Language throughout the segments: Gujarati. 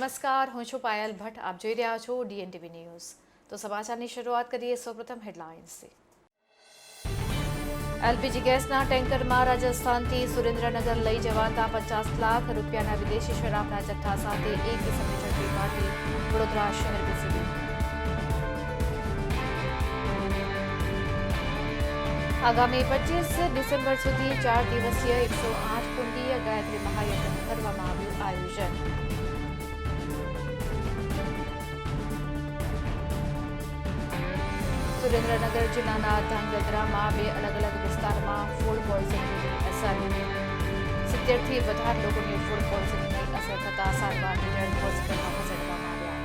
નમસ્કાર, હું છું પાયલ ભટ્ટ. આપ જોઈ રહ્યા છો DNTV ન્યૂઝ. તો સમાચારની શરૂઆત કરીએ સૌપ્રથમ હેડલાઇન્સથી. LPG ગેસના ટેન્કરમાં રાજસ્થાનથી સુરેન્દ્રનગર લઈ જવાતા 50 લાખ રૂપિયાના વિદેશી શરાબના જથ્થા સાથે એક ઇસમની ઝડપી પાડી વડોદરા શહેર PCB. આગામી 25 ડિસેમ્બર સુધી 4 દિવસીય 108 કુંડીય ગાયત્રી મહાયજ્ઞ કરવામાં આવ્યું આયોજન. સુરેન્દ્રનગર જિલ્લાના ધાંગધ્રામાં 2 અલગ-અલગ વિસ્તારમાં ફૂડ પોઈઝનિંગની અસર. 70થી વધારે લોકોને ફૂડ પોઈઝનિંગની અસર થતાં સારવાર હેઠળ હોસ્પિટલમાં ખસેડવામાં આવ્યા.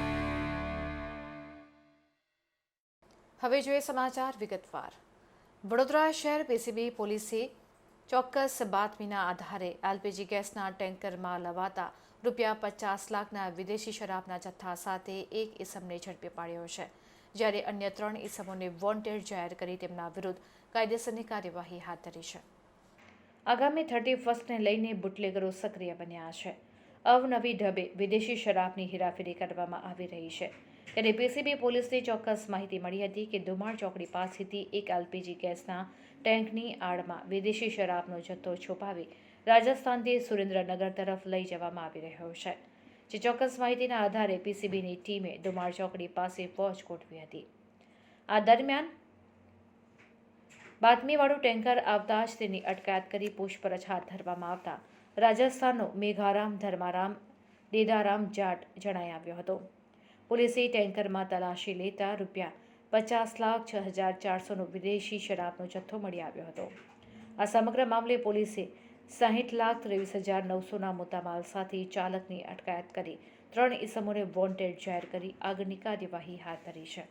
હવે જોઈએ સમાચાર વિગતવાર. વડોદરા શહેર PCB પોલીસે ચોક્કસ બાતમીના આધારે LPG ગેસના ટેન્કરમાં લવાતા ₹50 લાખના વિદેશી શરાબના જથ્થા સાથે એક ઇસમને ઝડપી પાડ્યો છે, જ્યારે અન્ય 3 ઇસમોને વોન્ટેડ જાહેર કરી તેમના વિરુદ્ધ કાયદેસરની કાર્યવાહી હાથ ધરી છે. આગામી 31ને લઈને બુટલેગરો સક્રિય બન્યા છે. અવનવી ઢબે વિદેશી શરાબની હેરાફેરી કરવામાં આવી રહી છે. ત્યારે PCB પોલીસને ચોક્કસ માહિતી મળી હતી કે ધુમાડ ચોકડી પાસેથી એક LPG ગેસના ટેન્કની આડમાં વિદેશી શરાબનો જથ્થો છુપાવી રાજસ્થાનથી સુરેન્દ્રનગર તરફ લઈ જવામાં આવી રહ્યો છે. જે ચોક્કસ માહિતીના આધારે PCBની ટીમે ધુમાડ ચોકડી પાસે વોચ ગોઠવી હતી. આ દરમિયાન બાતમીવાળું ટેન્કર આવતા જ તેની અટકાયત કરી પૂછપરછ હાથ ધરવામાં આવતા રાજસ્થાનનો મેઘારામ ધર્મારામ દેદારામ જાટ જણાઈ આવ્યો હતો. પોલીસે ટેન્કરમાં તલાશી લેતા ₹50,06,400નો વિદેશી શરાબનો જથ્થો મળી આવ્યો હતો. આ સમગ્ર મામલે પોલીસે 60,23,900ના મુદ્દામાલ સાથે ચાલકની અટકાયત કરી 3 ઇસમોને વોન્ટેડ જાહેર કરી આગળની કાર્યવાહી હાથ ધરી છે.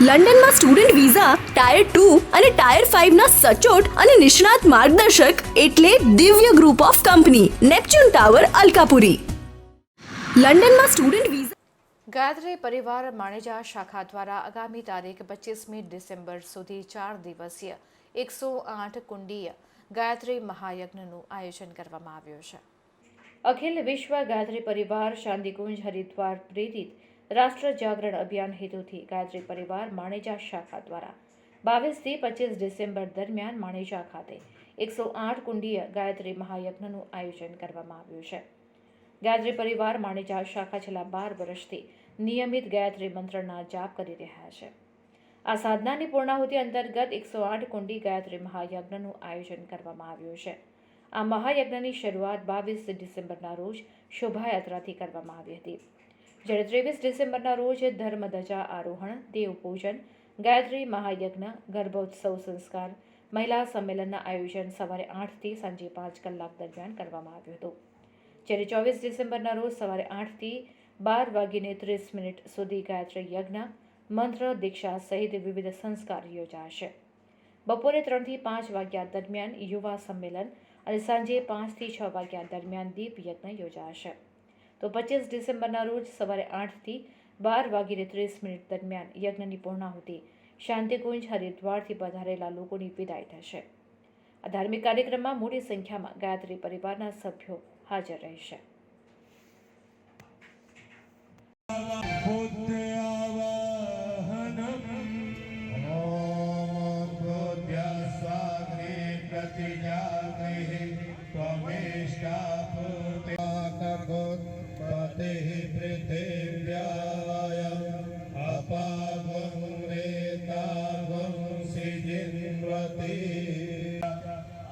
લંડનમાં સ્ટુડન્ટ વિઝા ટાયર 2 અને ટાયર 5ના સચોટ અને નિષ્ણાત માર્ગદર્શક એટલે Divya group of company, Neptune tower, Alkapuri. લંડનમાં સ્ટુડન્ટ વિઝા. ગાયત્રી પરિવાર માણેજા શાખા દ્વારા આગામી તારીખ 25મી ડિસેમ્બર સુધી 4 દિવસીય 108 કુંડીય ગાયત્રી મહાયજ્ઞનું આયોજન કરવામાં આવ્યું છે. અખિલ વિશ્વ ગાયત્રી પરિવાર શાંતિકુંજ હરિદ્વાર પ્રેરિત રાષ્ટ્ર જાગરણ અભિયાન હેતુથી ગાયત્રી પરિવાર માણેજા શાખા દ્વારા 22થી 25 ડિસેમ્બર દરમિયાન માણેજા ખાતે 108 કુંડીય ગાયત્રી મહાયજ્ઞનું આયોજન કરવામાં આવ્યું છે. ગાયત્રી પરિવાર માણેજા શાખા છેલ્લા 12 વર્ષથી નિયમિત ગાયત્રી મંત્રના જાપ કરી રહ્યા છે. આ સાધનાની પૂર્ણાહુતિ અંતર્ગત 108 કુંડી ગાયત્રી મહાયજ્ઞનું આયોજન કરવામાં આવ્યું છે. આ મહાયજ્ઞની શરૂઆત 22 ડિસેમ્બરના રોજ શોભાયાત્રાથી કરવામાં આવી હતી, જ્યારે 23 ડિસેમ્બરના રોજ ધર્મધજા આરોહણ, દેવપૂજન, ગાયત્રી મહાયજ્ઞ, ગર્ભોત્સવ સંસ્કાર, મહિલા સંમેલનના આયોજન સવારે 8થી સાંજે 5 કલાક દરમિયાન કરવામાં આવ્યું હતું. જ્યારે 24 ડિસેમ્બરના રોજ સવારે 8થી 12:30 સુધી ગાયત્રી યજ્ઞ, મંત્ર દીક્ષા સહિત વિવિધ સંસ્કાર યોજાશે. બપોરે 3થી 5 વાગ્યા દરમિયાન યુવા સંમેલન અને સાંજે 5થી 6 વાગ્યા દરમિયાન દીપ યજ્ઞ યોજાશે. તો 25 ડિસેમ્બરના રોજ સવારે 8થી 12:30 દરમિયાન યજ્ઞની પૂર્ણાહુતિ શાંતિકુંજ હરિદ્વારથી પધારેલા લોકોની વિદાય થશે. આ ધાર્મિક કાર્યક્રમમાં મોટી સંખ્યામાં ગાયત્રી પરિવારના સભ્યો હાજર રહેશે.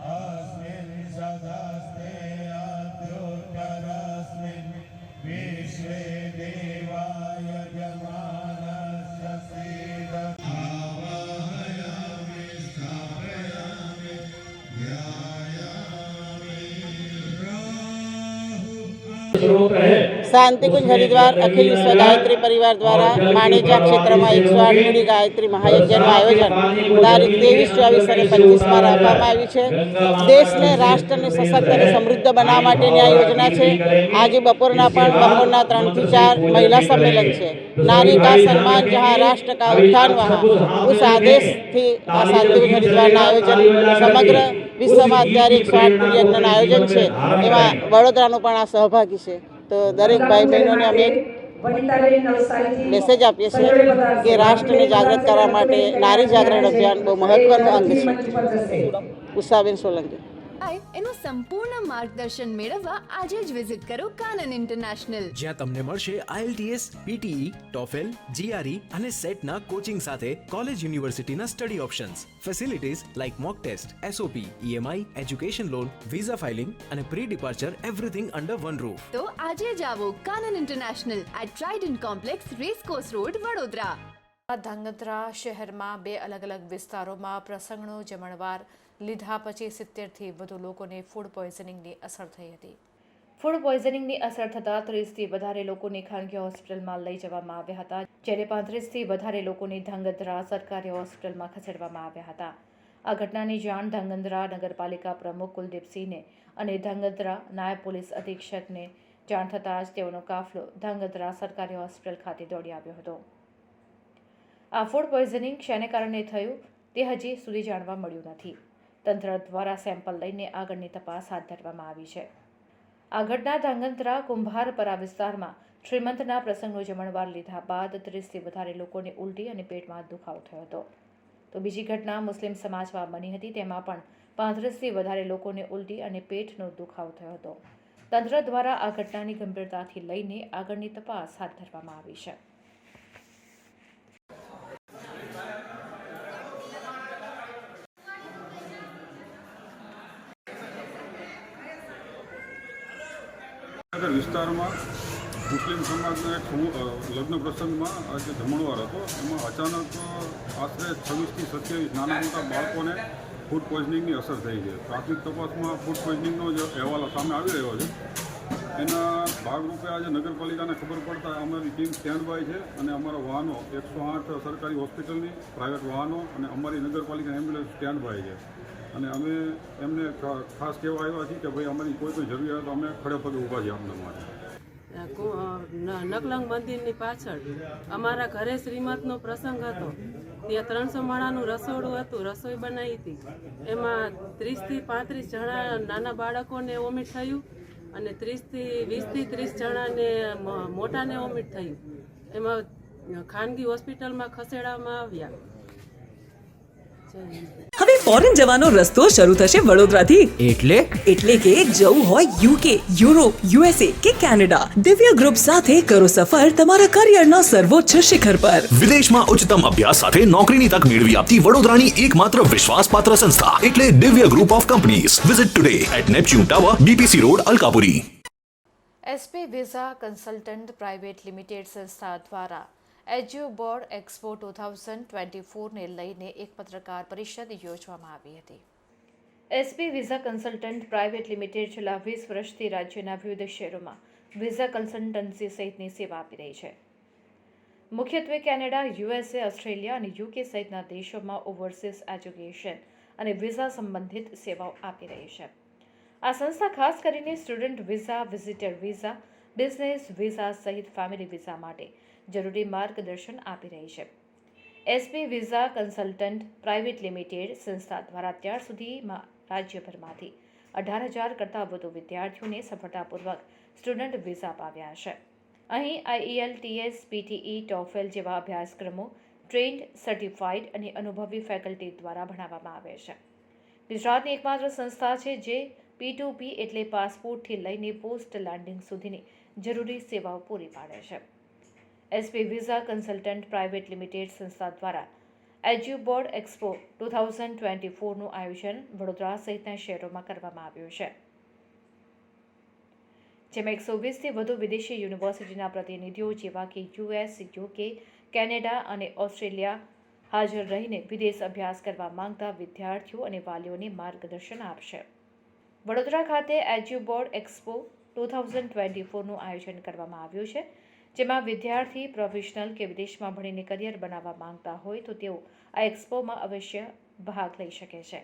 अस्मिन् सदा શાંતિકુંજ હરિદ્વાર અખિલ વિશ્વ ગાયત્રી પરિવાર દ્વારા માણેજા ક્ષેત્રમાં 108 કુંડી ગાયત્રી મહાયજ્ઞનું આયોજન તારીખ 23, 24 અને 25માં રાખવામાં આવ્યું છે. દેશને, રાષ્ટ્રને સશક્ત અને સમૃદ્ધ બનાવવા માટેની આ યોજના છે. આજે બપોરના 3 થી 4 મહિલા સંમેલન છે. નારી કા સન્માન જहाँ રાષ્ટ્ર કા ઉત્થાન વहाँ, ઉસ આદેશથી આ શાંતિકુંજ હરિદ્વારના આયોજન સમગ્ર વિશ્વમાં અત્યારે 108 કુંડી યજ્ઞનું આયોજન છે. એમાં વડોદરાનું પણ આ સહભાગી છે. તો દરેક ભાઈ બહેનોને અમે એક મેસેજ આપીએ છીએ કે રાષ્ટ્રને જાગૃત કરવા માટે નારી જાગરણ અભિયાન બહુ મહત્વનું અંગ છે. ઉષાબેન સોલંકી. એનું સંપૂર્ણ માર્ગદર્શન મેળવવા આજે જ વિઝિટ કરો કાનન ઇન્ટરનેશનલ, જ્યાં તમને મળશે IELTS, PTE, TOEFL, GRE અને સેટના કોચિંગ સાથે કોલેજ યુનિવર્સિટીના study options, facilities like mock test, SOP, EMI, education loan, visa filing અને pre departure everything under one roof. તો આજે જ આવો Kanan international at trident complex, racecourse road, Vadodara. Dhrangadhra શહેરમાં 2 અલગ અલગ વિસ્તારોમાં પ્રસંગનો જમણવાર લીધા પછી 70થી વધુ લોકોને ફૂડ પોઈઝનિંગની અસર થઈ હતી. ફૂડ પોઈઝનિંગની અસર થતાં 30થી વધારે લોકોને ખાનગી હોસ્પિટલમાં લઈ જવામાં આવ્યા હતા, જ્યારે 35થી વધારે લોકોને ધંગધ્રા સરકારી હોસ્પિટલમાં ખસેડવામાં આવ્યા હતા. આ ઘટનાની જાણ ધંગધ્રા નગરપાલિકા પ્રમુખ કુલદીપસિંહને અને ધંગધ્રા નાયબ પોલીસ અધિક્ષકને જાણ થતાં જ તેઓનો કાફલો ધંગધ્રા સરકારી હોસ્પિટલ ખાતે દોડી આવ્યો હતો. આ ફૂડ પોઈઝનિંગ શેને કારણે થયું તે હજી સુધી જાણવા મળ્યું નથી. તંત્ર દ્વારા સેમ્પલ લઈને આગળની તપાસ હાથ ધરવામાં આવી છે. આ ઘટના ધંગધ્રા કુંભારપરા વિસ્તારમાં શ્રીમંતના પ્રસંગનો જમણવાર લીધા બાદ 30થી વધારે લોકોને ઉલટી અને પેટમાં દુખાવો થયો હતો. તો બીજી ઘટના મુસ્લિમ સમાજમાં બની હતી. તેમાં પણ 35થી વધારે લોકોને ઉલટી અને પેટનો દુખાવો થયો હતો. તંત્ર દ્વારા આ ઘટનાની ગંભીરતાથી લઈને આગળની તપાસ હાથ ધરવામાં આવી છે. નગર વિસ્તારમાં મુસ્લિમ સમાજના એક લગ્ન પ્રસંગમાં આજે જમણવાર હતો. એમાં અચાનક આશરે 26થી 27 નાના મોટા બાળકોને ફૂડ પોઈઝનિંગની અસર થઈ છે. પ્રાથમિક તપાસમાં ફૂડ પોઈઝનિંગનો જે અહેવાલ સામે આવી રહ્યો છે, એના ભાગરૂપે આજે નગરપાલિકાને ખબર પડતા અમારી ટીમ સ્ટેન્ડ બાય છે અને અમારા વાહનો 108 સરકારી હોસ્પિટલની, પ્રાઇવેટ વાહનો અને અમારી નગરપાલિકા એમ્બ્યુલન્સ સ્ટેન્ડ બાય છે. અને અમે એમને ખાસ કહેવા આવ્યા છીએ કે ભાઈ અમારી કોઈ પણ જરૂરિયાત અમે ખડે પગે ઊભા છીએ આપણા માટે. નકલંગ મંદિરની પાછળ અમારા ઘરે શ્રીમંતનો પ્રસંગ હતો. ત્યાં 300 માણાનું રસોડું હતું, રસોઈ બનાવી હતી. એમાં 30થી 35 જણા નાના બાળકોને વોમિટ થયું અને 20થી 30 જણાને મોટાને વોમિટ થયું. એમાં ખાનગી હોસ્પિટલમાં ખસેડવામાં આવ્યા. હવે ફોરેન જવાનો રસ્તો શરૂ થશે વડોદરાથી. એટલે કે જવું હોય UK, યુરોપ, USA કે કેનેડા, દિવ્ય ગ્રુપ સાથે કરો સફર તમારા કરિયરના સર્વોચ્ચ શિખર પર. વિદેશમાં ઉચ્ચતમ અભ્યાસ સાથે નોકરીની તક મેળવી આપતી વડોદરાની એકમાત્ર વિશ્વાસપાત્ર સંસ્થા એટલે Divya group of companies. Visit today at Neptune tower, BPC road, Alkapuri. SP visa consultant private limited સંસ્થા દ્વારા એજ્યુ બોર્ડ એક્સપો 2024ને લઈને એક પત્રકાર પરિષદ યોજવામાં આવી હતી. SP visa consultant private limited છેલ્લા 20 વર્ષથી રાજ્યના વિવિધ શહેરોમાં વિઝા કન્સલ્ટન્સી સહિતની સેવા આપી રહી છે. મુખ્યત્વે કેનેડા, USA, ઓસ્ટ્રેલિયા અને UK સહિતના દેશોમાં ઓવરસીઝ એજ્યુકેશન અને વિઝા સંબંધિત સેવાઓ આપી રહી છે. આ સંસ્થા ખાસ કરીને student visa, visitor visa, business visa સહિત ફેમિલી વિઝા માટે જરૂરી માર્ગદર્શન આપી રહી છે. SP visa consultant private limited સંસ્થા દ્વારા અત્યાર સુધીમાં રાજ્યભરમાંથી 18,000 કરતાં વધુ વિદ્યાર્થીઓને સફળતાપૂર્વક સ્ટુડન્ટ વિઝા અપાવ્યા છે. અહીં IELTS, PTE, TOEFL જેવા અભ્યાસક્રમો ટ્રેન્ડ, સર્ટિફાઈડ અને અનુભવી ફેકલ્ટી દ્વારા ભણાવવામાં આવે છે. ગુજરાતની એકમાત્ર સંસ્થા છે જે P2P એટલે પાસપોર્ટથી લઈને પોસ્ટ લેન્ડિંગ સુધીની જરૂરી સેવાઓ પૂરી પાડે છે. SP visa consultant private limited સંસ્થા દ્વારા એજ્યુ બોર્ડ એક્સપો 2024નું આયોજન વડોદરા સહિતના શહેરોમાં કરવામાં આવ્યું છે, જેમાં 120થી વધુ વિદેશી યુનિવર્સિટીના પ્રતિનિધિઓ જેવા કે US, UK, કેનેડા અને ઓસ્ટ્રેલિયા હાજર રહીને વિદેશ અભ્યાસ કરવા માંગતા વિદ્યાર્થીઓ અને વાલીઓને માર્ગદર્શન આપશે. વડોદરા ખાતે એજ્યુ બોર્ડ એક્સપો 2024નું આયોજન કરવામાં આવ્યું છે, જેમાં વિદ્યાર્થી પ્રોફેશનલ કે વિદેશમાં ભણીને કરિયર બનાવવા માંગતા હોય તો તેઓ આ એક્સપોમાં અવશ્ય ભાગ લઈ શકે છે.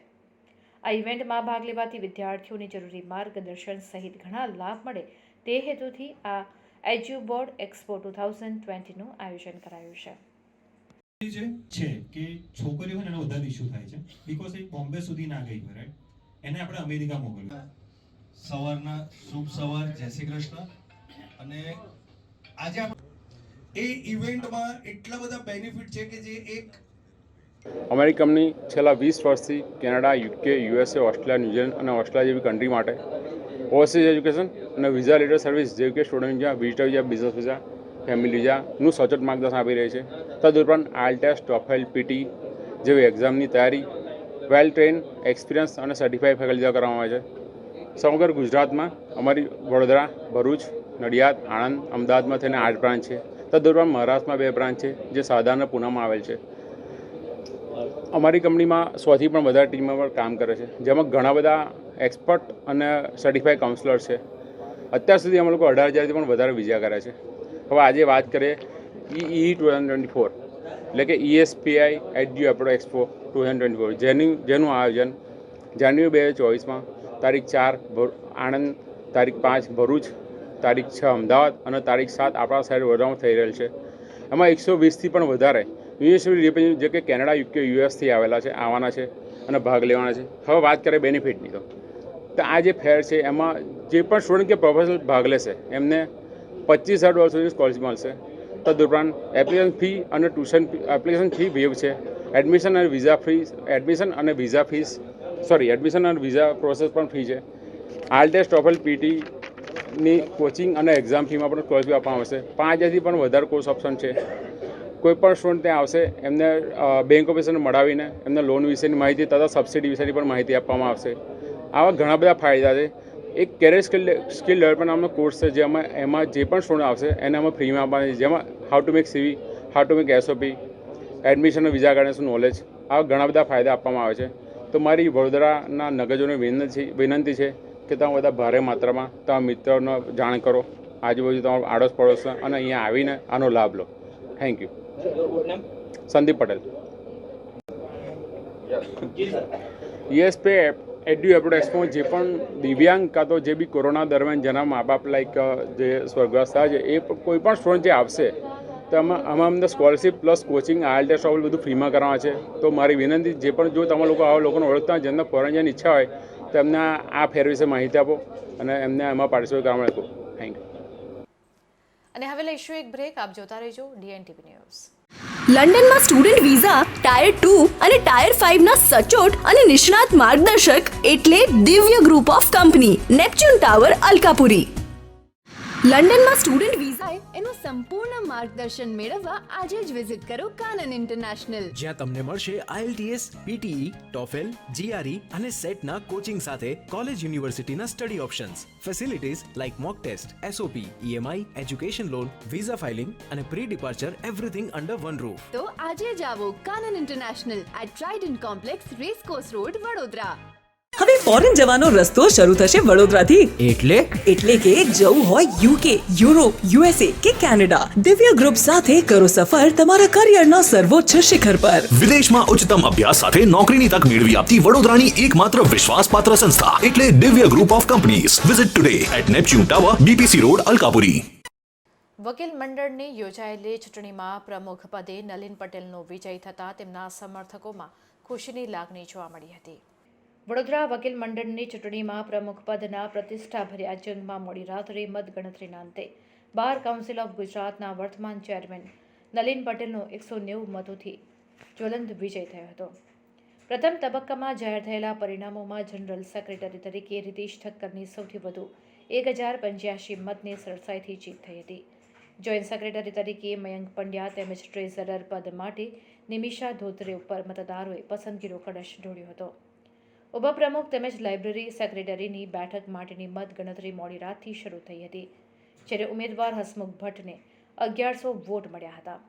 આ ઇવેન્ટમાં ભાગ લેવાથી વિદ્યાર્થીઓને જરૂરી માર્ગદર્શન સહિત ઘણા લાભ મળે તે હેતુથી આ એજ્યુબોર્ડ એક્સપો 2020નું આયોજન કરાયું છે. છે કે છોકરીઓને એનો વધારે ઇશ્યુ થાય છે બીકોઝ એ બોમ્બે સુધી ના ગઈ હોય, રાઈટ? એને આપણે અમેરિકા મોકલ્યું. સવારના શુભ સવાર, જય શ્રી કૃષ્ણ. અને આજે એ ઇવેન્ટમાં એટલા બધા બેનિફિટ છે કે જે એક અમારી કંપની છેલ્લા 20 વર્ષથી Canada, UK, USA, Australia, New Zealand અને ઓસ્ટ્રેલિયા જેવી કન્ટ્રી માટે ઓવરસીઝ એજ્યુકેશન અને વિઝા લેટર સર્વિસ જેવી કે student visa, visitor visa, business visa, family વિઝાનું સચોટ માર્ગદર્શન આપી રહી છે. તદુપરાંત IELTS, TOEFL, PT જેવી એક્ઝામની તૈયારી વેલ ટ્રેન, એક્સપિરિયન્સ અને સર્ટિફાઈડ ફેકલ્ટી કરવામાં આવે છે. સમગ્ર ગુજરાતમાં અમારી વડોદરા, ભરૂચ, નડિયાદ, આણંદ, અમદાવાદમાં થઈને 8 બ્રાન્ચ છે. તદુપરાંત મહારાષ્ટ્રમાં 2 બ્રાન્ચ છે, જે સાધારણ પૂનામાં આવેલ છે. અમારી કંપનીમાં 100થી પણ વધારે ટીમ મેમ્બર કામ કરે છે, જેમાં ઘણા બધા એક્સપર્ટ અને સર્ટિફાઈડ કાઉન્સલર છે. અત્યાર સુધી અમે લોકો 18,000થી પણ વધારે વિઝા કર્યા છે. હવે આજે વાત કરીએ EE 2024 એટલે કે ESPI એડ્યુબોર્ડ એક્સપો 2024 જેનું આયોજન જાન્યુઆરી 2024માં તારીખ 4 આણંદ, તારીખ 5 ભરૂચ, તારીખ 6 અમદાવાદ અને તારીખ 7 આપણા શહેર વડોદરામાં થઈ રહેલ છે. એમાં 120થી પણ વધારે યુનિવર્સિટી રિપ્રેઝેન્ટેટિવ જે કે કેનેડા, યુકે, યુએસથી આવેલા છે, આવવાના છે અને ભાગ લેવાના છે. હવે વાત કરીએ બેનિફિટની તો આ જે ફેર છે એમાં જે પણ સ્ટુડન્ટ કે પ્રોફેશનલ ભાગ લેશે એમને $25,000 સુધી સ્કોલરશીપ મળશે. તદુપરાંત એપ્લિકેશન ફી અને ટ્યુશન એપ્લિકેશન ફી વેવ છે. એડમિશન અને વિઝા પ્રોસેસ પણ ફી છે. IELTS, TOEFL, PT ની કોચિંગ અને એક્ઝામ ફીમાં પણ સ્કોલરશીપ આપવામાં આવશે. 5,000થી પણ વધારે કોર્સ ઓપ્શન છે. કોઈ પણ સ્ટુડન્ટ ત્યાં આવશે એમને બેંક ઓફિસરને મળાવીને એમને લોન વિશેની માહિતી તથા સબસિડી વિશેની પણ માહિતી આપવામાં આવશે. આવા ઘણા બધા ફાયદા છે. એક કેરિયર સ્કિલ ડેવલપમેન્ટ નામનો કોર્સ છે, જેમાં એમાં જે પણ સ્ટુડન્ટ આવશે એને અમે ફ્રીમાં આપવાના છે, જેમાં how to make CV, how to make SOP, admission અને વિઝા ગાઈડન્સનું નોલેજ, આવા ઘણા બધા ફાયદા આપવામાં આવે છે. તો મારી વડોદરાના નગરજનોને વિનંતી છે કે તમે બધા ભારે માત્રામાં તમારા મિત્રોને જાણ કરો, આજુબાજુ તમારા આડોશ પડોશ અને અહીંયા આવીને આનો લાભ લો. Thank you. Sandeep Patel. ESPI Eduboard expo જે પણ દિવ્યાંગ કાં તો જે બી કોરોના દરમિયાન જેના મા બાપ લાઈક જે સ્વર્ગવાસ થયા છે એ કોઈ પણ સ્ટુડન્ટ જે આવશે તો આમાં અમને scholarship plus coaching, IELTS, TOEFL બધું ફ્રીમાં કરવાનું છે. તો મારી વિનંતી જે પણ જો તમે લોકો આવા લોકોને ઓળખતા જેમને ફોરેન જવાની ઈચ્છા હોય તો એમને આ ફેર વિશે માહિતી આપો અને એમને એમાં પાર્ટિસિપેટ કરવા માટે કહો. Thank you. અને હવે લઈશું એક બ્રેક. આપ જોતા રહેજો DNTV ન્યૂઝ. લંડનમાં સ્ટુડન્ટ વિઝા ટાયર 2 અને ટાયર 5 ના સચોટ અને નિષ્ણાત માર્ગદર્શક એટલે Divya group of company Neptune tower Alkapuri. લંડનમાં સ્ટુડન્ટ વિઝા એનું સંપૂર્ણ માર્ગદર્શન મેળવવા આજે જ વિઝિટ કરો કાનન ઇન્ટરનેશનલ, જ્યાં તમને મળશે IELTS, PTE, TOEFL, GRE અને સેટના કોચિંગ સાથે કોલેજ યુનિવર્સિટીના study options, facilities like mock test, SOP, EMI, education loan, visa filing અને pre departure everything under one roof. તો આજે જ આવો Kanan international at trident complex, racecourse road, Vadodara. હવે ફોરેન જવાનો રસ્તો શરૂ થશે વડોદરાથી. એટલે કે જવું હોય UK, યુરોપ, USA કે કેનેડા, દિવ્ય ગ્રુપ સાથે કરો સફર તમારા કરિયરના સર્વોચ્ચ શિખર પર. વિદેશમાં ઉચ્ચતમ અભ્યાસ સાથે નોકરીની તક મેળવી આપતી વડોદરાની એકમાત્ર વિશ્વાસપાત્ર સંસ્થા એટલે Divya group of companies. Visit today at Neptune tower, BPC road, Alkapuri. વકીલ મંડળની યોજાયેલી ચૂંટણીમાં પ્રમુખ પદે નલિન પટેલનો વિજય થતાં તેમના સમર્થકોમાં ખુશીની લાગણી જોવા મળી હતી. વડોદરા વકીલ મંડળની ચૂંટણીમાં પ્રમુખ પદના પ્રતિષ્ઠાભર્યા જંગમાં મોડી રાત્રે મતગણતરીના અંતે બાર કાઉન્સિલ ઓફ ગુજરાતના વર્તમાન ચેરમેન નલિન પટેલનો 190 મતોથી જ્વલંત વિજય થયો હતો. પ્રથમ તબક્કામાં જાહેર થયેલા પરિણામોમાં જનરલ સેક્રેટરી તરીકે રીતેશ ઠક્કરની સૌથી વધુ 1085 મતની સરસાઈથી જીત થઈ હતી. જોઈન્ટ સેક્રેટરી તરીકે મયંક પંડ્યા તેમજ ટ્રેઝરર પદ માટે નિમિષા ધોત્રે ઉપર મતદારોએ પસંદગીનો કળશ ઢોળ્યો હતો. ઉપપ્રમુખ તેમજ લાઇબ્રેરી સેક્રેટરીની બેઠક માટેની મતગણતરી મોડી રાતથી શરૂ થઈ હતી, જ્યારે ઉમેદવાર હસમુખ ભટ્ટને 1100 વોટ મળ્યા હતા.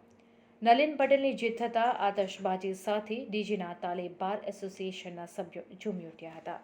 નલિન પટેલની જીત થતાં આતશબાજી સાથે ડીજીના તાલે બાર એસોસિએશનના સભ્યો ઝૂમી ઉઠ્યા હતા.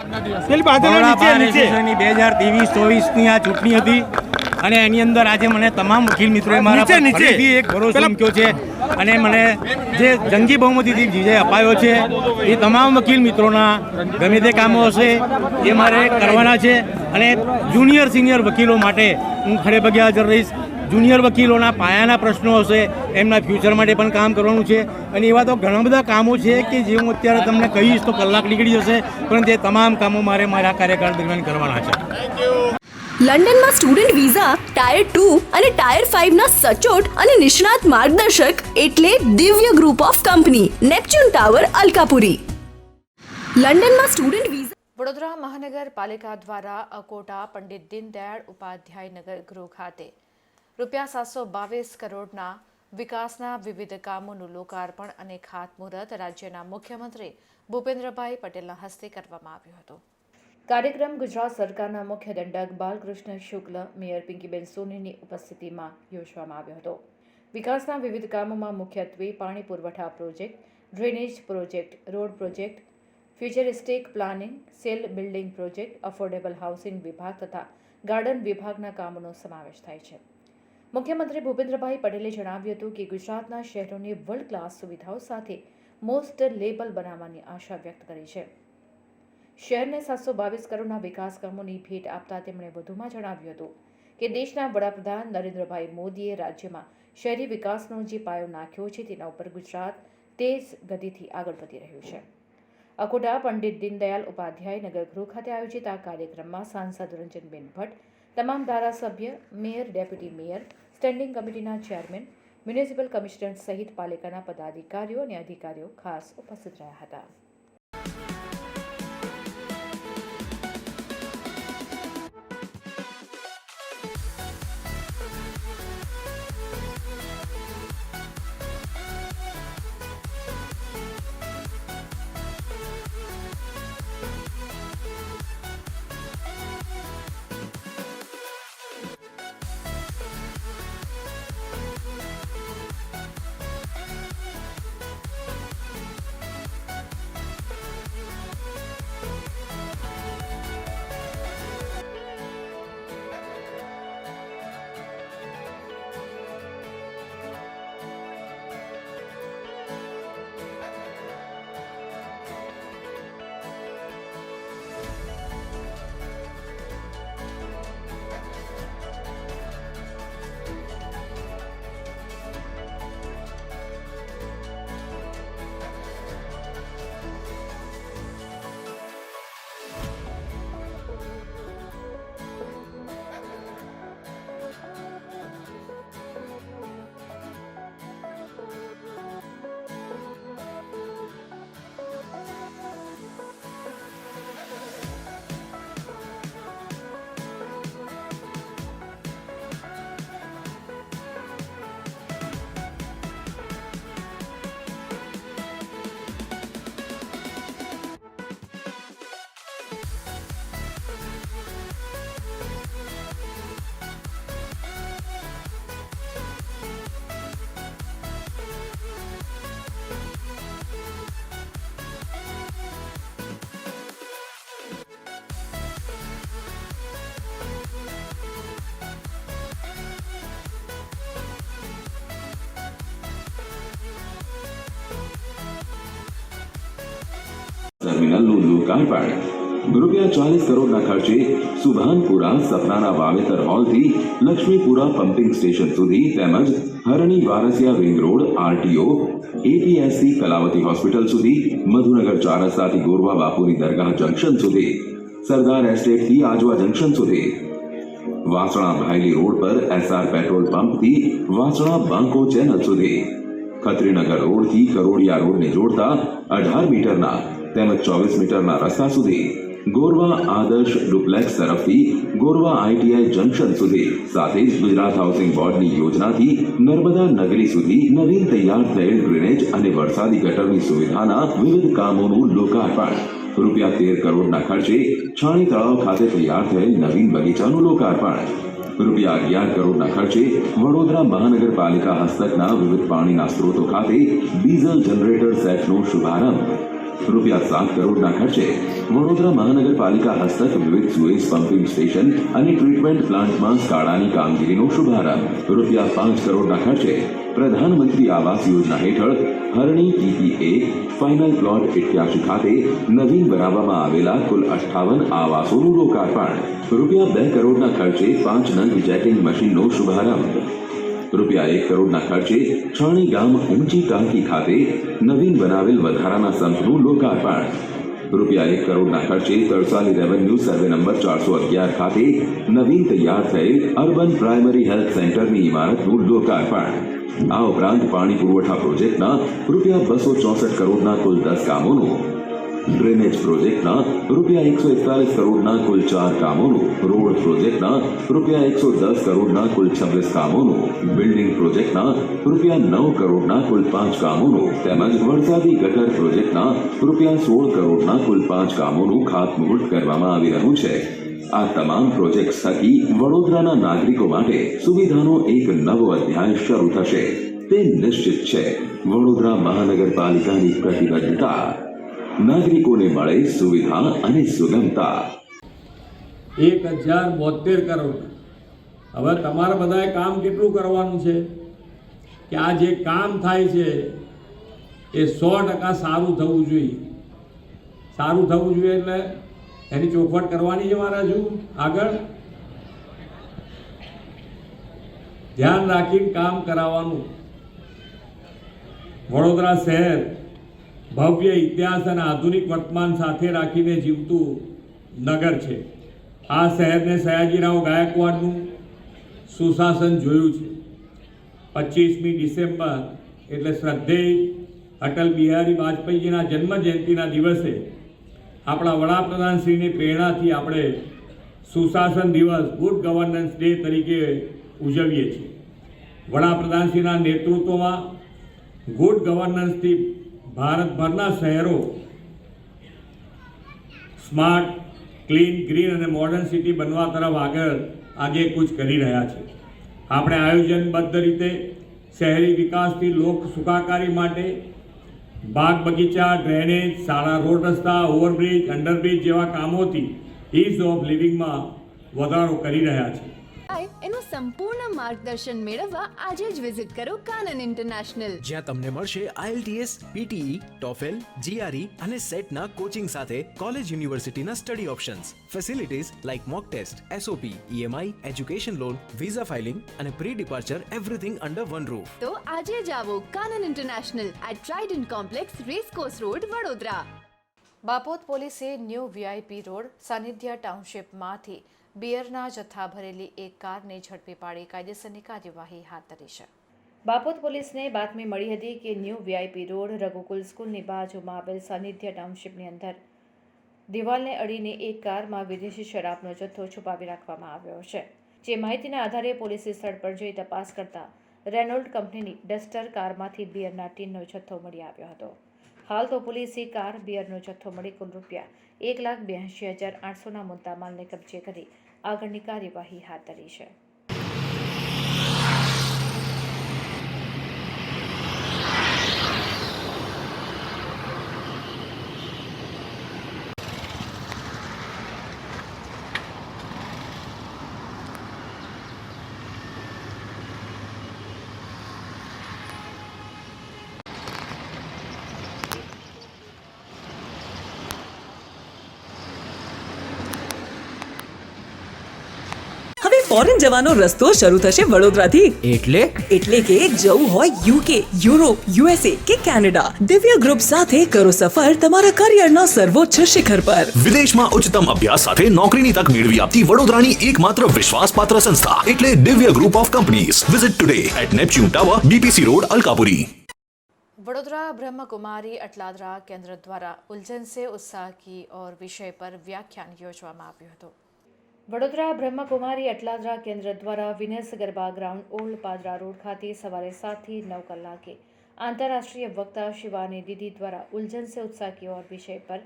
એસોસિએશનની 2023-24ની આ ચૂંટણી હતી અને એની અંદર આજે મને તમામ વકીલ મિત્રોએ મારા પર ફરીથી એક ભરોસો મૂક્યો છે અને મને જે જંગી બહુમતીથી વિજય અપાયો છે એ તમામ વકીલ મિત્રોના ગમે તે કામો હશે એ મારે કરવાના છે અને જુનિયર સિનિયર વકીલો માટે હું ખડે પગે હાજર રહીશ. જુનિયર વકીલોના પાયાના પ્રશ્નો હશે એમના ફ્યુચર માટે પણ કામ કરવાનું છે અને એવા તો ઘણા બધા કામો છે કે જે હું અત્યારે તમને કહીશ તો કલાક નીકળી જશે, પણ તે તમામ કામો મારે મારા કાર્યકાળ દરમિયાન કરવાના છે. લંડનમાં સ્ટુડન્ટ વિઝા, ટાયર 2 અને ટાયર 5 ના સચોટ અને નિષ્ણાત માર્ગદર્શક એટલે Divya group of company, Neptune tower, Alkapuri. લંડનમાં સ્ટુડન્ટ વિઝા. વડોદરા મહાનગરપાલિકા દ્વારા અકોટા પંડિત દીનદયાળ ઉપાધ્યાય નગર ગૃહ ખાતે ₹722 કરોડના વિકાસના વિવિધ કામોનું લોકાર્પણ અને ખાતમુહૂર્ત રાજ્યના મુખ્યમંત્રી ભૂપેન્દ્રભાઈ પટેલના હસ્તે કરવામાં આવ્યું હતું. કાર્યક્રમ ગુજરાત સરકારના મુખ્ય દંડક બાલકૃષ્ણ શુક્લ, મેયર પિંકીબેન સોનીની ઉપસ્થિતિમાં યોજવામાં આવ્યો હતો. વિકાસના વિવિધ કામોમાં મુખ્યત્વે પાણી પુરવઠા project, drainage project, road project, futuristic planning, cell building project, affordable housing વિભાગ તથા ગાર્ડન વિભાગના કામોનો સમાવેશ થાય છે. મુખ્યમંત્રી ભૂપેન્દ્રભાઈ પટેલે જણાવ્યું હતું કે ગુજરાતના શહેરોને વર્લ્ડ ક્લાસ સુવિધાઓ સાથે મોસ્ટ લેબલ બનાવવાની આશા વ્યક્ત કરી છે. શહેરને 722 કરોડના વિકાસ કામોની ભેટ આપતા તેમણે વધુમાં જણાવ્યું હતું કે દેશના વડાપ્રધાન નરેન્દ્રભાઈ મોદીએ રાજ્યમાં શહેરી વિકાસનો જે પાયો નાખ્યો છે તેના ઉપર ગુજરાત તેજ ગતિથી આગળ વધી રહ્યું છે. અકોટા પંડિત દીનદયાળ ઉપાધ્યાય નગર ગૃહ ખાતે આયોજિત આ કાર્યક્રમમાં સાંસદ રંજનબેન ભટ્ટ, તમામ ધારાસભ્ય, મેયર, ડેપ્યુટી મેયર, સ્ટેન્ડિંગ કમિટીના ચેરમેન, મ્યુનિસિપલ કમિશનર સહિત પાલિકાના પદાધિકારીઓ અને અધિકારીઓ ખાસ ઉપસ્થિત રહ્યા હતા. ટર્મિનલનું લોકાર્પણ ₹40 કરોડના ખર્ચે સુભાનપુરા સપનાના વાવેતર હોલથી લક્ષ્મીપુરા પમ્પિંગ સ્ટેશન સુધી તેમજ Harni Varasiya ring road, RTO, APSC Kalavati hospital સુધી, મધુનગર ચાર રસ્તાથી ગોરવા બાપુની દરગાહ જંકશન સુધી, સરદાર એસ્ટેટથી આજવા જંકશન સુધી, વાસણા ભાયલી રોડ પર એસઆર પેટ્રોલ પંપથી વાસણા બાંકો ચેનલ સુધી, ખત્રીનગર રોડથી કરોડિયા રોડને જોડતા 18 મીટરના તેમજ 24 મીટરના રસ્તા સુધી, ગોરવા આદર્શ ડુપ્લેક્સ તરફથી ગોરવા આઈટીઆઈ જંકશન સુધી, સાથે જ ગુજરાત હાઉસિંગ બોર્ડની યોજનાથી નર્મદા નગરી સુધી નવીન તૈયાર થયેલ ડ્રેનેજ અને વરસાદી ગટરની સુવિધાના વિવિધ કામોનું લોકાર્પણ. ₹13 કરોડના ખર્ચે છાણી તળાવ ખાતે તૈયાર થયેલ નવીન બગીચાનું લોકાર્પણ. ₹11 કરોડના ખર્ચે વડોદરા મહાનગરપાલિકા હસ્તકના વિવિધ પાણીના સ્ત્રોતો ખાતે ડીઝલ જનરેટર સેટનો શુભારંભ. રૂપિયા 7 કરોડના ખર્ચે વડોદરા મહાનગરપાલિકા હસ્તક વિવિધ સુએઝ પમ્પિંગ સ્ટેશન અને ટ્રીટમેન્ટ પ્લાન્ટમાં સ્કાડાની કામગીરીનો શુભારંભ. રૂપિયા 5 કરોડના ખર્ચે પ્રધાનમંત્રી આવાસ યોજના હેઠળ હરણી TPA ફાઇનલ પ્લોટ 88 ખાતે નવીન બનાવવામાં આવેલા કુલ 58 આવાસોનું લોકાર્પણ. રૂપિયા 2 કરોડના ખર્ચે 5 નંગ જેટિંગ મશીનનો શુભારંભ. રૂપિયા 1 કરોડના ખર્ચે છાણી ગામ ઊંચી ટાંકી ખાતે નવીન બનાવેલ વધારાના સંપનું લોકાર્પણ. રૂપિયા 1 કરોડના ખર્ચે તરસાલી રેવન્યુ સર્વે નંબર 411 ખાતે નવીન તૈયાર થયેલ અર્બન પ્રાઇમરી હેલ્થ સેન્ટરની ઇમારતનું લોકાર્પણ. આ ઉપરાંત પાણી પુરવઠા પ્રોજેક્ટના રૂપિયા 264 કરોડના કુલ 10 કામોનું, ડ્રેનેજ પ્રોજેક્ટના રૂપિયા 141 કરોડના કુલ 4 કામોનું, રોડ પ્રોજેક્ટના રૂપિયા 110 કરોડના કુલ 26 કામોનું, બિલ્ડિંગ પ્રોજેક્ટના રૂપિયા 9 કરોડના કુલ 5 કામોનું તેમજ વરસાદી ગટર પ્રોજેક્ટના રૂપિયા 16 કરોડના કુલ 5 કામોનું ખાતમુહૂર્ત કરવામાં આવી રહ્યું છે. આ તમામ પ્રોજેક્ટ થકી વડોદરાના નાગરિકો માટે સુવિધાનો એક નવો અધ્યાય શરૂ થશે તે નિશ્ચિત છે. વડોદરા મહાનગરપાલિકાની પ્રતિબદ્ધતા નાગરિકોને મળે સુવિધા અને સુગમતા. 1072 કરોડ. હવે તમારે બધાએ કામ કેટલું કરવાનું છે કે આ જે કામ થાય છે એ 100% સારું થવું જોઈએ. સારું થવું જોઈએ એટલે એની ચોખવટ કરવાની છે. મારા હજુ આગળ ધ્યાન રાખીને કામ કરાવવાનું. વડોદરા શહેર ભવ્ય ઇતિહાસ અને આધુનિક વર્તમાન સાથે રાખીને જીવતું નગર છે. આ શહેરને સયાજીરાવ ગાયકવાડનું સુશાસન જોયું છે. 25મી ડિસેમ્બર એટલે શ્રદ્ધેય અટલ બિહારી વાજપેયીજીના જન્મ જયંતિના દિવસે આપણા વડાપ્રધાનશ્રીની પ્રેરણાથી આપણે સુશાસન દિવસ ગુડ ગવર્નન્સ ડે તરીકે ઉજવીએ છીએ. વડાપ્રધાનશ્રીના નેતૃત્વમાં ગુડ ગવર્નન્સથી ભારતભરના શહેરો સ્માર્ટ, ક્લીન, ગ્રીન અને મોડર્ન સિટી બનવા તરફ આગળ આગેકૂચ કરી રહ્યા છે. આપણે આયોજનબદ્ધ રીતે શહેરી વિકાસથી લોક સુખાકારી માટે બાગ બગીચા, ડ્રેનેજ, શાળા, રોડ રસ્તા, ઓવરબ્રિજ, અંડરબ્રિજ જેવા કામોથી ઇઝ ઓફ લિવિંગમાં વધારો કરી રહ્યા છે. એનું સંપૂર્ણ માર્ગદર્શન મેળવવા આજે જ વિઝિટ કરો કાનન ઇન્ટરનેશનલ, જ્યાં તમને મળશે IELTS, PTE, TOEFL, GRE અને સેટના કોચિંગ સાથે કોલેજ યુનિવર્સિટીના study options, facilities like mock test, SOP, EMI, education loan, visa filing અને pre departure everything under one roof. તો આજે જ આવો Kanan international at trident complex, racecourse road, Vadodara. Bapod પોલીસે ન્યૂ VIP રોડ સાનિધ્ય ટાઉનશીપમાંથી બિયરના જથ્થા ભરેલી એક કારને ઝડપી પાડી કાયદેસરની કાર્યવાહી હાથ ધરી છે. બાપોદ પોલીસને બાતમી મળી હતી કે ન્યૂ VIP રોડ રઘુકુલ સ્કૂલની બાજુમાં આવેલ સાનિધ્ય ટાઉનશીપની અંદર દિવાલને અડીને એક કારમાં વિદેશી શરાબનો જથ્થો છુપાવી રાખવામાં આવ્યો છે. જે માહિતીના આધારે પોલીસે સ્થળ પર જઈ તપાસ કરતા રેનોલ્ડ કંપનીની ડસ્ટર કારમાંથી બિયરના ટીનનો જથ્થો મળી આવ્યો હતો. હાલ તો પોલીસે કાર, બિયરનો જથ્થો મળી કુલ રૂપિયા 1,82,800ના મુદ્દામાલને કબજે કરી આગળની કાર્યવાહી હાથ ધરી છે. હવે ફોરેન જવાનો રસ્તો શરૂ થશે વડોદરાથી. એટલે કે જવું હોય UK, યુરોપ, USA કે કેનેડા, દિવ્ય ગ્રુપ સાથે કરો સફર તમારા કરિયરના સર્વોચ્ચ શિખર પર. વિદેશમાં ઉચ્ચતમ અભ્યાસ સાથે નોકરીની તક મેળવી આપતી વડોદરાની એકમાત્ર વિશ્વાસપાત્ર સંસ્થા એટલે Divya group of companies. Visit today at Neptune tower, BPC road, Alkapuri. Vadodara Brahma Kumari Atladara केंद्र द्वारा उलझन से उत्साह की और विषय पर व्याख्यान योजવામાં આવ્યું હતું. વડોદરા બ્રહ્મકુમારી અટલાદરા કેન્દ્ર દ્વારા Vinesh garba ground old Padra road ખાતે સવારે 7 થી 9 કલાકે આંતરરાષ્ટ્રીય વક્તા શિવાની દીદી દ્વારા ઉલઝન સે उत्साह की ओर વિષય પર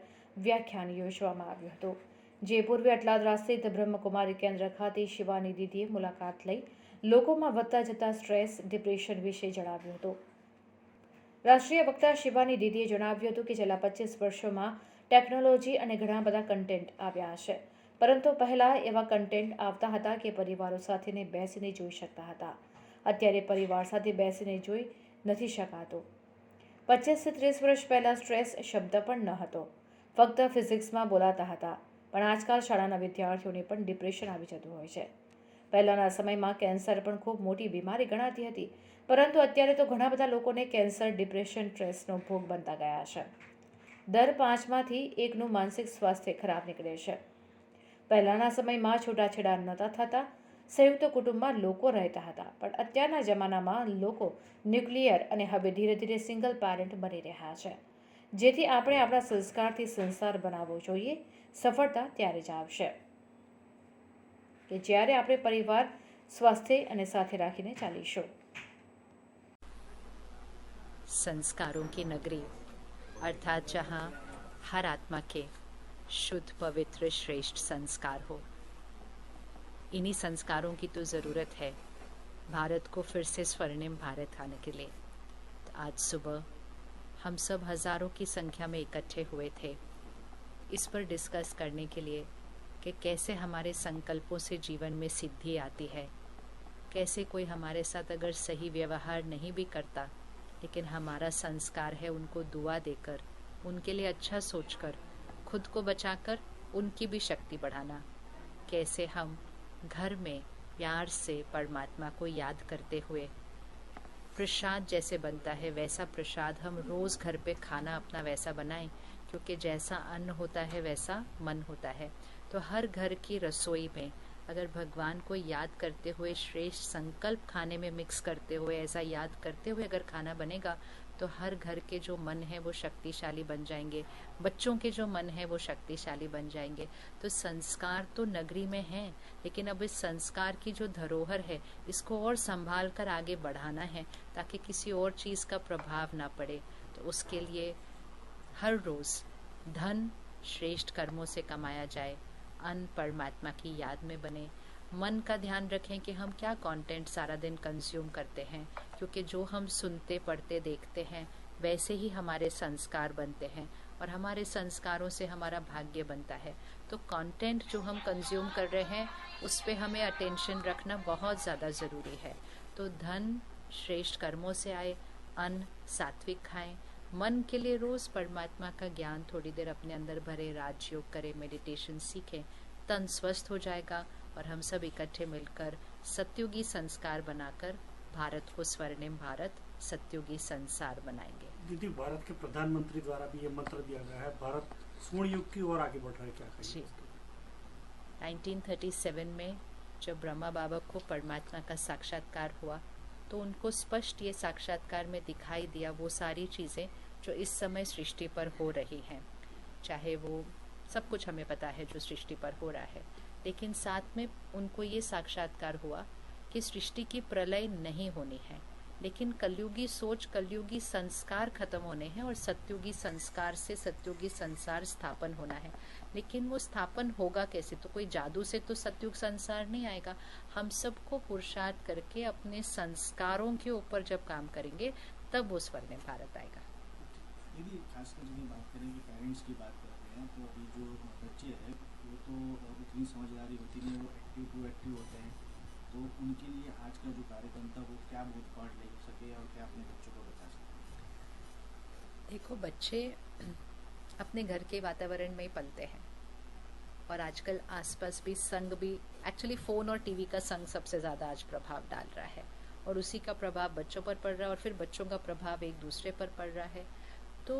વ્યાખ્યાન યોજવામાં આવ્યું હતું. જે પૂર્વે અટલાદરા સ્થિત બ્રહ્મકુમારી કેન્દ્ર ખાતે શિવાની દીદીએ મુલાકાત લઈ લોકોમાં વધતા જતા સ્ટ્રેસ, ડિપ્રેશન વિશે જણાવ્યું હતું. રાષ્ટ્રીય વક્તા શિવાની દીદીએ જણાવ્યું હતું કે છેલ્લા 25 વર્ષોમાં ટેકનોલોજી અને ઘણા બધા કન્ટેન્ટ આવ્યા છે, પરંતુ પહેલાં એવા કન્ટેન્ટ આવતા હતા કે પરિવારો સાથે બેસીને જોઈ શકતા હતા. અત્યારે પરિવાર સાથે બેસીને જોઈ નથી શકાતું. 25 થી 30 વર્ષ પહેલાં સ્ટ્રેસ શબ્દ પણ ન હતો, ફક્ત ફિઝિક્સમાં બોલાતા હતા. પણ આજકાલ શાળાના વિદ્યાર્થીઓને પણ ડિપ્રેશન આવી જતું હોય છે. પહેલાંના સમયમાં કેન્સર પણ ખૂબ મોટી બીમારી ગણાતી હતી, પરંતુ અત્યારે તો ઘણા બધા લોકોને કેન્સર, ડિપ્રેશન, સ્ટ્રેસનો ભોગ બનતા ગયા છે. દર 5માંથી 1નું માનસિક સ્વાસ્થ્ય ખરાબ નીકળે છે. પહેલાંના સમયમાં છૂટાછેડા નહોતા થતા, સંયુક્ત કુટુંબમાં લોકો રહેતા હતા, પણ અત્યારના જમાનામાં લોકો ન્યુક્લિયર અને હવે ધીરે ધીરે સિંગલ પેરેન્ટ બની રહ્યા છે. જેથી આપણે આપણા સંસ્કારથી સંસાર બનાવવો જોઈએ. સફળતા ત્યારે જ આવશે કે જ્યારે આપણે પરિવાર, સ્વાસ્થ્ય અને સાથે રાખીને ચાલીશું. संस्कारों की नगरी अर्थात जहाँ हर आत्मा के शुद्ध, पवित्र, श्रेष्ठ संस्कार हो. इन्हीं संस्कारों की तो ज़रूरत है भारत को फिर से स्वर्णिम भारत आने के लिए. तो आज सुबह हम सब हज़ारों की संख्या में इकट्ठे हुए थे इस पर डिस्कस करने के लिए कि कैसे हमारे संकल्पों से जीवन में सिद्धि आती है. कैसे कोई हमारे साथ अगर सही व्यवहार नहीं भी करता, लेकिन हमारा संस्कार है उनको दुआ देकर, उनके लिए अच्छा सोचकर, खुद को बचाकर उनकी भी शक्ति बढ़ाना. कैसे हम घर में प्यार से परमात्मा को याद करते हुए प्रसाद जैसे बनता है वैसा प्रसाद हम रोज़ घर पे खाना अपना वैसा बनाएं, क्योंकि जैसा अन्न होता है वैसा मन होता है. तो हर घर की रसोई में अगर भगवान को याद करते हुए, श्रेष्ठ संकल्प खाने में मिक्स करते हुए, ऐसा याद करते हुए अगर खाना बनेगा तो हर घर के जो मन है वो शक्तिशाली बन जाएंगे, बच्चों के जो मन है वो शक्तिशाली बन जाएंगे. तो संस्कार तो नगरी में हैं, लेकिन अब इस संस्कार की जो धरोहर है इसको और संभाल कर आगे बढ़ाना है ताकि किसी और चीज़ का प्रभाव ना पड़े. तो उसके लिए हर रोज़ धन श्रेष्ठ कर्मों से कमाया जाए, अन्न परमात्मा की याद में बने. मन का ध्यान रखें कि हम क्या कंटेंट सारा दिन कंज्यूम करते हैं, क्योंकि जो हम सुनते, पढ़ते, देखते हैं वैसे ही हमारे संस्कार बनते हैं और हमारे संस्कारों से हमारा भाग्य बनता है. तो कंटेंट जो हम कंज्यूम कर रहे हैं उस पे हमें अटेंशन रखना बहुत ज़्यादा ज़रूरी है. तो धन श्रेष्ठ कर्मों से आए, अन्न सात्विक खाएं, मन के लिए रोज़ परमात्मा का ज्ञान थोड़ी देर अपने अंदर भरे, राजयोग करें, मेडिटेशन सीखें, तन स्वस्थ हो जाएगा और हम सब इकट्ठे मिलकर सत्युगी संस्कार बनाकर भारत को स्वर्णिम भारत, सत्युगी संसार बनाएंगे. दीदी, भारत के प्रधानमंत्री द्वारा भी ये मंत्र दिया गया है, भारत स्वर्ण युग की ओर आगे बढ़ रहा है, क्या कहेंगे? 1937 में जब ब्रह्मा बाबा को परमात्मा का साक्षात्कार हुआ तो उनको स्पष्ट ये साक्षात्कार में दिखाई दिया वो सारी चीज़ें जो इस समय सृष्टि पर हो रही हैं. चाहे वो सब कुछ हमें पता है जो सृष्टि पर हो रहा है, लेकिन साथ में उनको ये साक्षात्कार हुआ कि सृष्टि की प्रलय नहीं होनी है, लेकिन कलयुगी सोच, कलयुगी संस्कार खत्म होने हैं और सत्युगी संस्कार से सत्युगी संसार स्थापन होना है. लेकिन वो स्थापन होगा कैसे? तो कोई जादू से तो सत्युग संसार नहीं आएगा. हम सबको पुरुषार्थ करके अपने संस्कारों के ऊपर जब काम करेंगे तब वो स्वर्णिम भारत आएगा. दीदी, खासकर जब बात करें कि पेरेंट्स की बात करते हैं तो अभी जो बच्चे हैं वो तो उतनी समझदारी होती नहीं, वो एक्टिव होते हैं. तो उनके लिए आज का जो कार्यक्रम था वो क्या बोधपाठ ले सके और क्या अपने बच्चों को बता सके? देखो, बच्चे अपने घर के वातावरण में ही पलते हैं और आजकल आसपास भी संग भी, एक्चुअली फ़ोन और टीवी का संग सबसे ज़्यादा आज प्रभाव डाल रहा है और उसी का प्रभाव बच्चों पर पड़ रहा है और फिर बच्चों का प्रभाव एक दूसरे पर पड़ रहा है. तो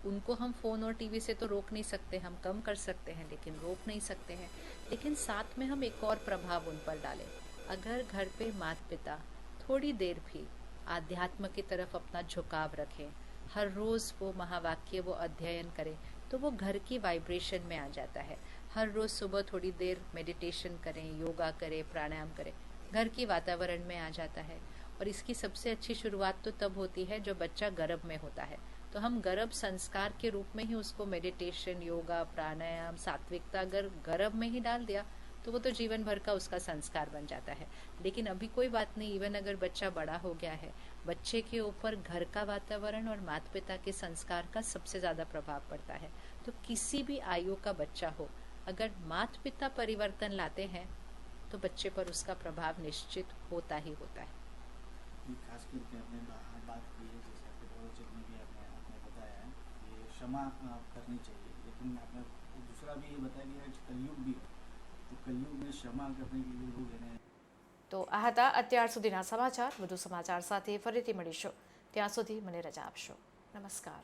उनको हम फ़ोन और टीवी से तो रोक नहीं सकते, हम कम कर सकते हैं लेकिन रोक नहीं सकते हैं. लेकिन साथ में हम एक और प्रभाव उन पर डालें. अगर घर पे माता पिता थोड़ी देर भी आध्यात्म की तरफ अपना झुकाव रखें, हर रोज़ वो महावाक्य वो अध्ययन करें, तो वो घर की वाइब्रेशन में आ जाता है. हर रोज़ सुबह थोड़ी देर मेडिटेशन करें, योगा करें, प्राणायाम करें, घर की वातावरण में आ जाता है. और इसकी सबसे अच्छी शुरुआत तो तब होती है जब बच्चा गर्भ में होता है. तो हम गर्भ संस्कार के रूप में ही उसको मेडिटेशन, योगा, प्राणायाम, सात्विकता अगर गर्भ में ही डाल दिया तो वो तो जीवन भर का उसका संस्कार बन जाता है। लेकिन अभी कोई बात नहीं, इवन अगर बच्चा बड़ा हो गया है, बच्चे के ऊपर घर का वातावरण और माता पिता के संस्कार का सबसे ज्यादा प्रभाव पड़ता है। तो किसी भी आयु का बच्चा हो, अगर माता पिता परिवर्तन लाते हैं तो बच्चे पर उसका प्रभाव निश्चित होता ही होता है। खास करके आपने बात की है, जैसे आपके प्रवचन में भी आपने बताया है कि क्षमा करनी चाहिए, लेकिन आपने दूसरा भी ये बताया गया है कि कलयुग भी है, तो कलयुग में क्षमा करने के लिए लोग એને તો આ હતા અત્યાર સુધીના સમાચાર. વધુ સમાચાર સાથે ફરીથી મળીશું. ત્યાં સુધી મને રજા આપશો. નમસ્કાર.